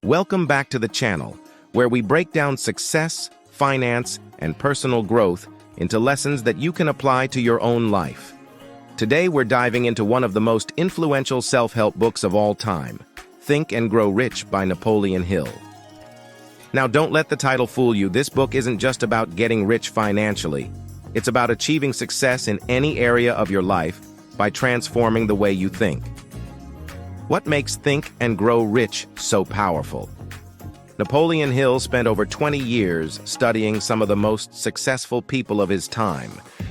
Welcome back to the channel, where we break down success, finance, and personal growth into lessons that you can apply to your own life. Today we're diving into one of the most influential self-help books of all time, Think and Grow Rich by Napoleon Hill. Now don't let the title fool you. This book isn't just about getting rich financially. It's about achieving success in any area of your life by transforming the way you think. What makes Think and Grow Rich so powerful? Napoleon Hill spent over 20 years studying some of the most successful people of his time,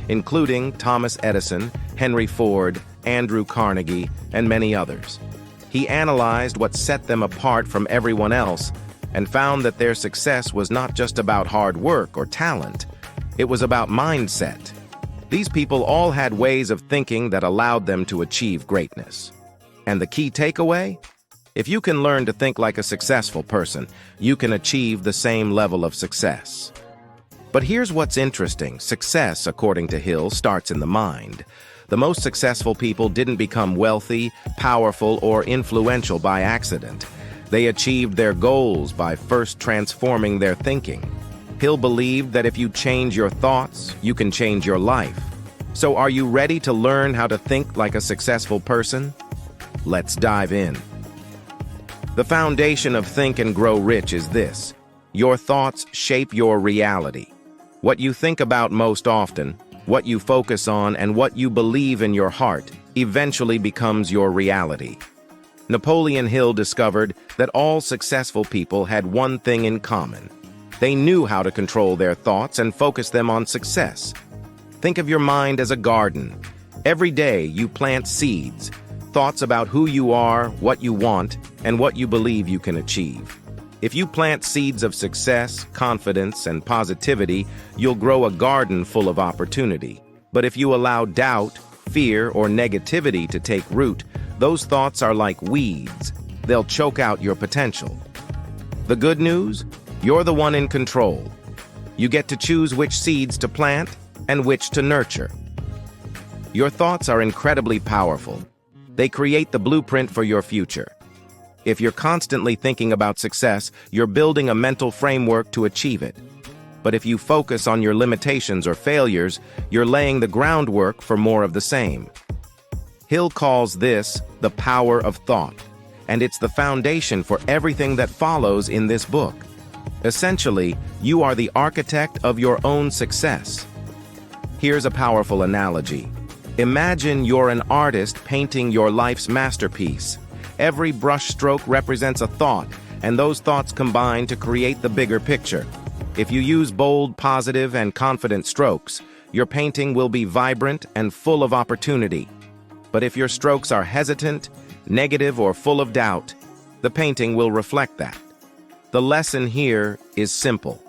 including Thomas Edison, Henry Ford, Andrew Carnegie, and many others. He analyzed what set them apart from everyone else and found that their success was not just about hard work or talent. It was about mindset. These people all had ways of thinking that allowed them to achieve greatness. And the key takeaway? If you can learn to think like a successful person, you can achieve the same level of success. But here's what's interesting. Success, according to Hill, starts in the mind. The most successful people didn't become wealthy, powerful, or influential by accident. They achieved their goals by first transforming their thinking. Hill believed that if you change your thoughts, you can change your life. So are you ready to learn how to think like a successful person? Let's dive in. The foundation of Think and Grow Rich is this: your thoughts shape your reality. What you think about most often, what you focus on, and what you believe in your heart eventually becomes your reality. Napoleon Hill discovered that all successful people had one thing in common. They knew how to control their thoughts and focus them on success. Think of your mind as a garden. Every day you plant seeds, thoughts about who you are, what you want, and what you believe you can achieve. If you plant seeds of success, confidence, and positivity, you'll grow a garden full of opportunity. But if you allow doubt, fear, or negativity to take root, those thoughts are like weeds. They'll choke out your potential. The good news? You're the one in control. You get to choose which seeds to plant and which to nurture. Your thoughts are incredibly powerful. They create the blueprint for your future. If you're constantly thinking about success, you're building a mental framework to achieve it. But if you focus on your limitations or failures, you're laying the groundwork for more of the same. Hill calls this the power of thought, and it's the foundation for everything that follows in this book. Essentially, you are the architect of your own success. Here's a powerful analogy. Imagine you're an artist painting your life's masterpiece. Every brush stroke represents a thought, and those thoughts combine to create the bigger picture. If you use bold, positive, and confident strokes, your painting will be vibrant and full of opportunity. But if your strokes are hesitant, negative, or full of doubt, the painting will reflect that. The lesson here is simple.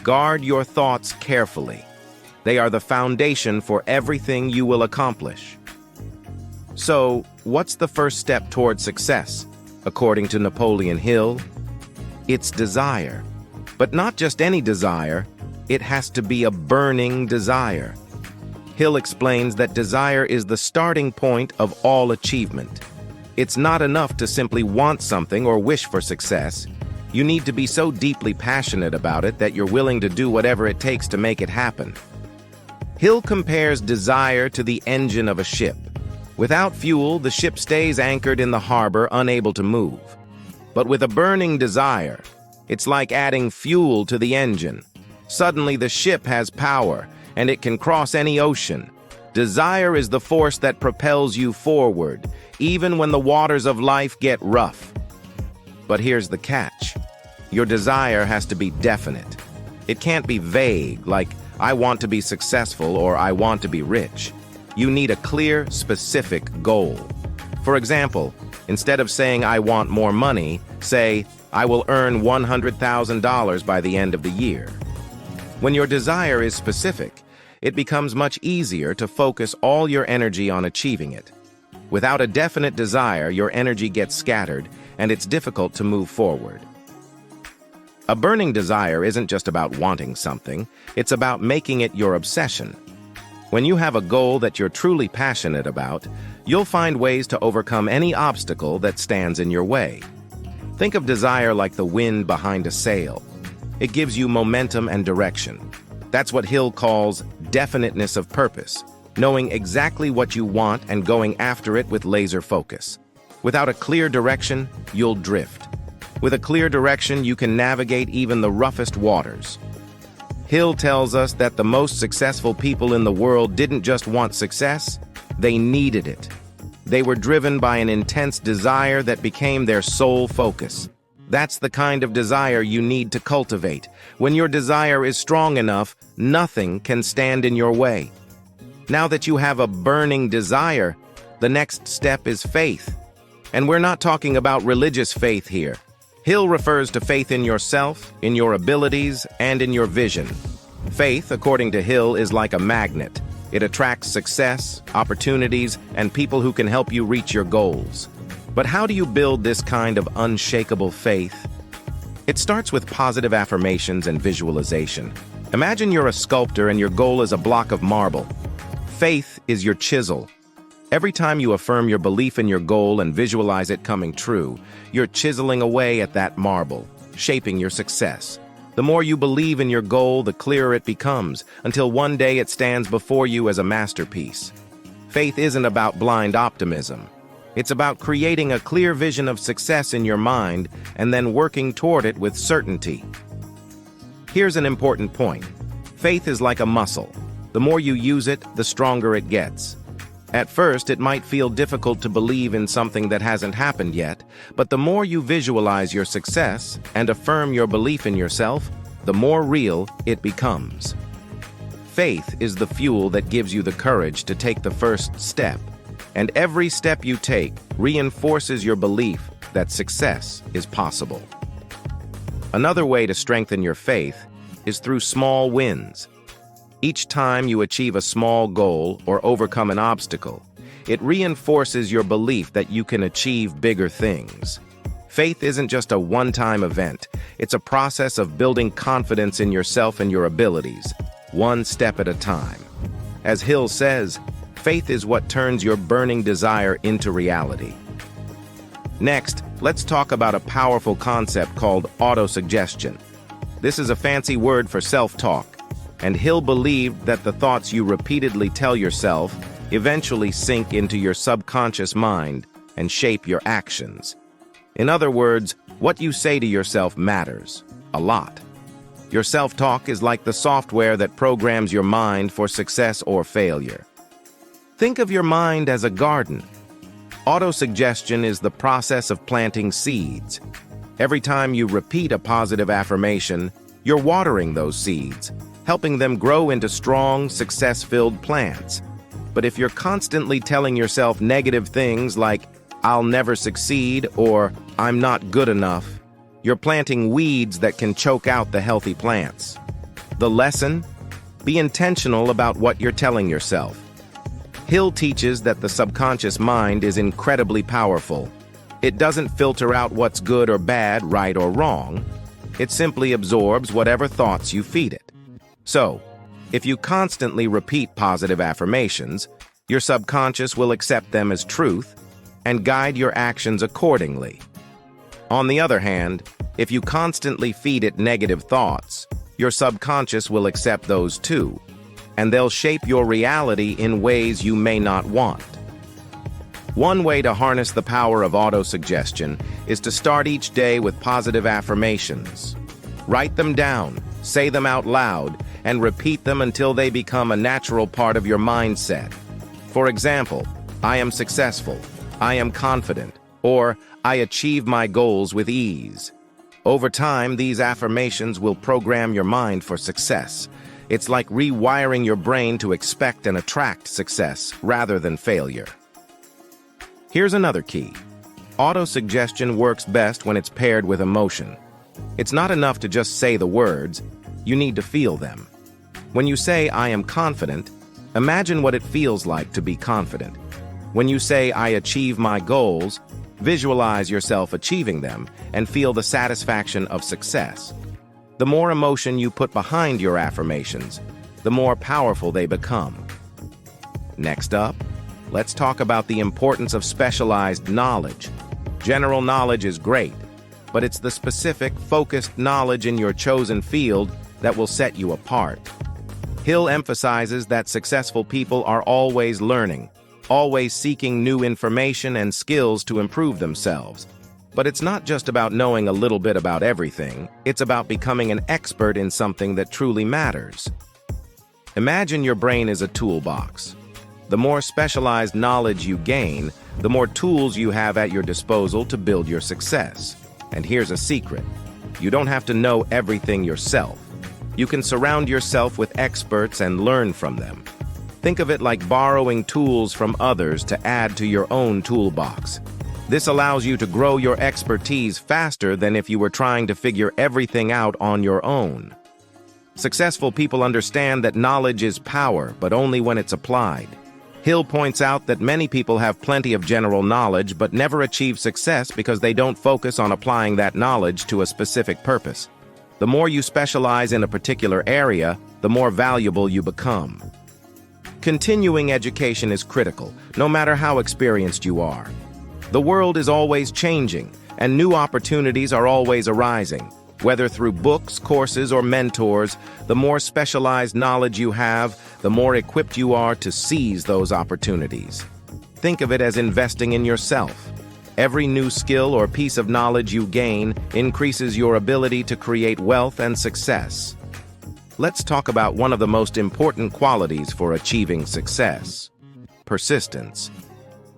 Guard your thoughts carefully. They are the foundation for everything you will accomplish. So, what's the first step toward success, according to Napoleon Hill? It's desire. But not just any desire, it has to be a burning desire. Hill explains that desire is the starting point of all achievement. It's not enough to simply want something or wish for success. You need to be so deeply passionate about it that you're willing to do whatever it takes to make it happen. Hill compares desire to the engine of a ship. Without fuel, the ship stays anchored in the harbor, unable to move. But with a burning desire, it's like adding fuel to the engine. Suddenly, the ship has power, and it can cross any ocean. Desire is the force that propels you forward, even when the waters of life get rough. But here's the catch. Your desire has to be definite. It can't be vague, like, I want to be successful or I want to be rich. You need a clear, specific goal. For example, instead of saying I want more money, say, I will earn $100,000 by the end of the year. When your desire is specific, it becomes much easier to focus all your energy on achieving it. Without a definite desire, your energy gets scattered, and it's difficult to move forward. A burning desire isn't just about wanting something, it's about making it your obsession. When you have a goal that you're truly passionate about, you'll find ways to overcome any obstacle that stands in your way. Think of desire like the wind behind a sail. It gives you momentum and direction. That's what Hill calls definiteness of purpose, knowing exactly what you want and going after it with laser focus. Without a clear direction, you'll drift. With a clear direction, you can navigate even the roughest waters. Hill tells us that the most successful people in the world didn't just want success, they needed it. They were driven by an intense desire that became their sole focus. That's the kind of desire you need to cultivate. When your desire is strong enough, nothing can stand in your way. Now that you have a burning desire, the next step is faith. And we're not talking about religious faith here. Hill refers to faith in yourself, in your abilities, and in your vision. Faith, according to Hill, is like a magnet. It attracts success, opportunities, and people who can help you reach your goals. But how do you build this kind of unshakable faith? It starts with positive affirmations and visualization. Imagine you're a sculptor and your goal is a block of marble. Faith is your chisel. Every time you affirm your belief in your goal and visualize it coming true, you're chiseling away at that marble, shaping your success. The more you believe in your goal, the clearer it becomes, until one day it stands before you as a masterpiece. Faith isn't about blind optimism. It's about creating a clear vision of success in your mind and then working toward it with certainty. Here's an important point. Faith is like a muscle. The more you use it, the stronger it gets. At first, it might feel difficult to believe in something that hasn't happened yet, but the more you visualize your success and affirm your belief in yourself, the more real it becomes. Faith is the fuel that gives you the courage to take the first step, and every step you take reinforces your belief that success is possible. Another way to strengthen your faith is through small wins. Each time you achieve a small goal or overcome an obstacle, it reinforces your belief that you can achieve bigger things. Faith isn't just a one-time event. It's a process of building confidence in yourself and your abilities, one step at a time. As Hill says, faith is what turns your burning desire into reality. Next, let's talk about a powerful concept called autosuggestion. This is a fancy word for self-talk. And Hill believed that the thoughts you repeatedly tell yourself eventually sink into your subconscious mind and shape your actions. In other words, what you say to yourself matters a lot. Your self-talk is like the software that programs your mind for success or failure. Think of your mind as a garden. Autosuggestion is the process of planting seeds. Every time you repeat a positive affirmation, you're watering those seeds, helping them grow into strong, success-filled plants. But if you're constantly telling yourself negative things like, "I'll never succeed," or "I'm not good enough," you're planting weeds that can choke out the healthy plants. The lesson? Be intentional about what you're telling yourself. Hill teaches that the subconscious mind is incredibly powerful. It doesn't filter out what's good or bad, right or wrong. It simply absorbs whatever thoughts you feed it. So, if you constantly repeat positive affirmations, your subconscious will accept them as truth and guide your actions accordingly. On the other hand, if you constantly feed it negative thoughts, your subconscious will accept those too, and they'll shape your reality in ways you may not want. One way to harness the power of autosuggestion is to start each day with positive affirmations. Write them down, say them out loud, and repeat them until they become a natural part of your mindset. For example, "I am successful," "I am confident," or "I achieve my goals with ease." Over time, these affirmations will program your mind for success. It's like rewiring your brain to expect and attract success rather than failure. Here's another key. Autosuggestion works best when it's paired with emotion. It's not enough to just say the words, you need to feel them. When you say, "I am confident," imagine what it feels like to be confident. When you say, "I achieve my goals," visualize yourself achieving them and feel the satisfaction of success. The more emotion you put behind your affirmations, the more powerful they become. Next up, let's talk about the importance of specialized knowledge. General knowledge is great, but it's the specific, focused knowledge in your chosen field that will set you apart. Hill emphasizes that successful people are always learning, always seeking new information and skills to improve themselves. But it's not just about knowing a little bit about everything, it's about becoming an expert in something that truly matters. Imagine your brain is a toolbox. The more specialized knowledge you gain, the more tools you have at your disposal to build your success. And here's a secret: you don't have to know everything yourself. You can surround yourself with experts and learn from them. Think of it like borrowing tools from others to add to your own toolbox. This allows you to grow your expertise faster than if you were trying to figure everything out on your own. Successful people understand that knowledge is power, but only when it's applied. Hill points out that many people have plenty of general knowledge but never achieve success because they don't focus on applying that knowledge to a specific purpose. The more you specialize in a particular area, the more valuable you become. Continuing education is critical, no matter how experienced you are. The world is always changing, and new opportunities are always arising. Whether through books, courses, or mentors, the more specialized knowledge you have, the more equipped you are to seize those opportunities. Think of it as investing in yourself. Every new skill or piece of knowledge you gain increases your ability to create wealth and success. Let's talk about one of the most important qualities for achieving success: persistence.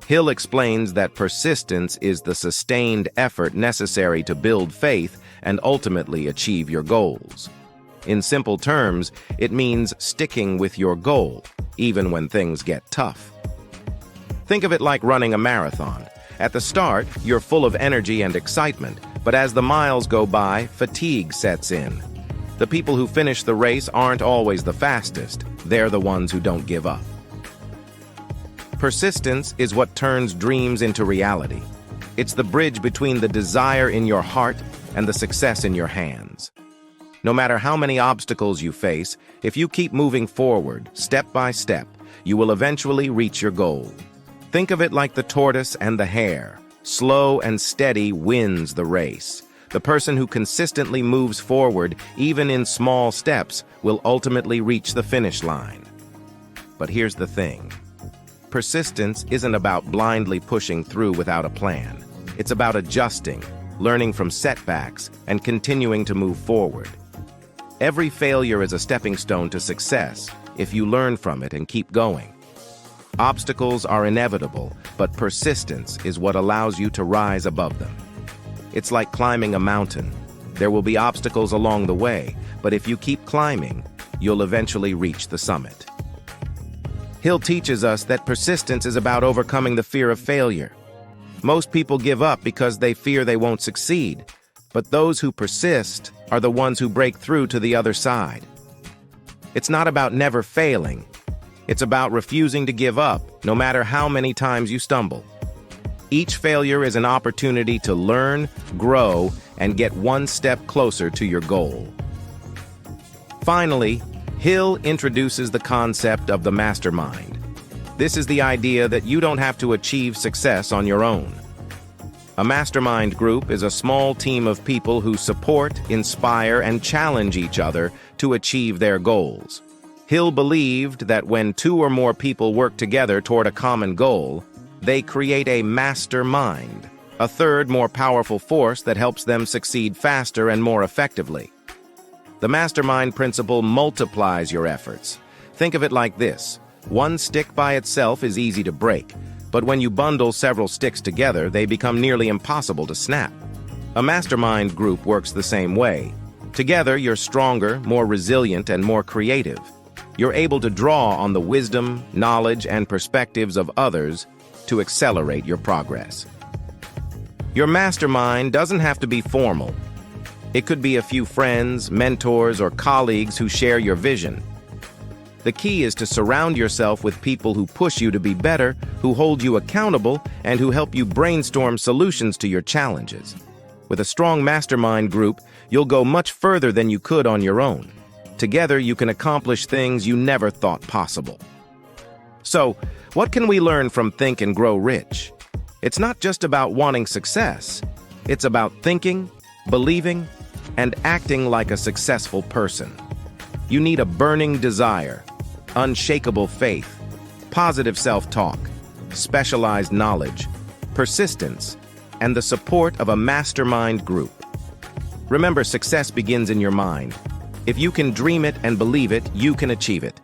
Hill explains that persistence is the sustained effort necessary to build faith and ultimately achieve your goals. In simple terms, it means sticking with your goal, even when things get tough. Think of it like running a marathon. At the start, you're full of energy and excitement, but as the miles go by, fatigue sets in. The people who finish the race aren't always the fastest. They're the ones who don't give up. Persistence is what turns dreams into reality. It's the bridge between the desire in your heart and the success in your hands. No matter how many obstacles you face, if you keep moving forward, step by step, you will eventually reach your goal. Think of it like the tortoise and the hare. Slow and steady wins the race. The person who consistently moves forward, even in small steps, will ultimately reach the finish line. But here's the thing. Persistence isn't about blindly pushing through without a plan. It's about adjusting, learning from setbacks, and continuing to move forward. Every failure is a stepping stone to success if you learn from it and keep going. Obstacles are inevitable, but persistence is what allows you to rise above them. It's like climbing a mountain. There will be obstacles along the way, but if you keep climbing, you'll eventually reach the summit. Hill teaches us that persistence is about overcoming the fear of failure. Most people give up because they fear they won't succeed, but those who persist are the ones who break through to the other side. It's not about never failing. It's about refusing to give up, no matter how many times you stumble. Each failure is an opportunity to learn, grow, and get one step closer to your goal. Finally, Hill introduces the concept of the mastermind. This is the idea that you don't have to achieve success on your own. A mastermind group is a small team of people who support, inspire, and challenge each other to achieve their goals. Hill believed that when two or more people work together toward a common goal, they create a mastermind, a third, more powerful force that helps them succeed faster and more effectively. The mastermind principle multiplies your efforts. Think of it like this. One stick by itself is easy to break, but when you bundle several sticks together, they become nearly impossible to snap. A mastermind group works the same way. Together, you're stronger, more resilient, and more creative. You're able to draw on the wisdom, knowledge, and perspectives of others to accelerate your progress. Your mastermind doesn't have to be formal. It could be a few friends, mentors, or colleagues who share your vision. The key is to surround yourself with people who push you to be better, who hold you accountable, and who help you brainstorm solutions to your challenges. With a strong mastermind group, you'll go much further than you could on your own. Together, you can accomplish things you never thought possible. So, what can we learn from Think and Grow Rich? It's not just about wanting success. It's about thinking, believing, and acting like a successful person. You need a burning desire, unshakable faith, positive self-talk, specialized knowledge, persistence, and the support of a mastermind group. Remember, success begins in your mind. If you can dream it and believe it, you can achieve it.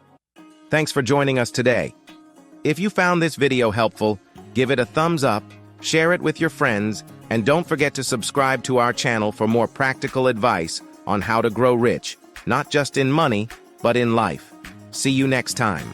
Thanks for joining us today. If you found this video helpful, give it a thumbs up, share it with your friends, and don't forget to subscribe to our channel for more practical advice on how to grow rich, not just in money, but in life. See you next time.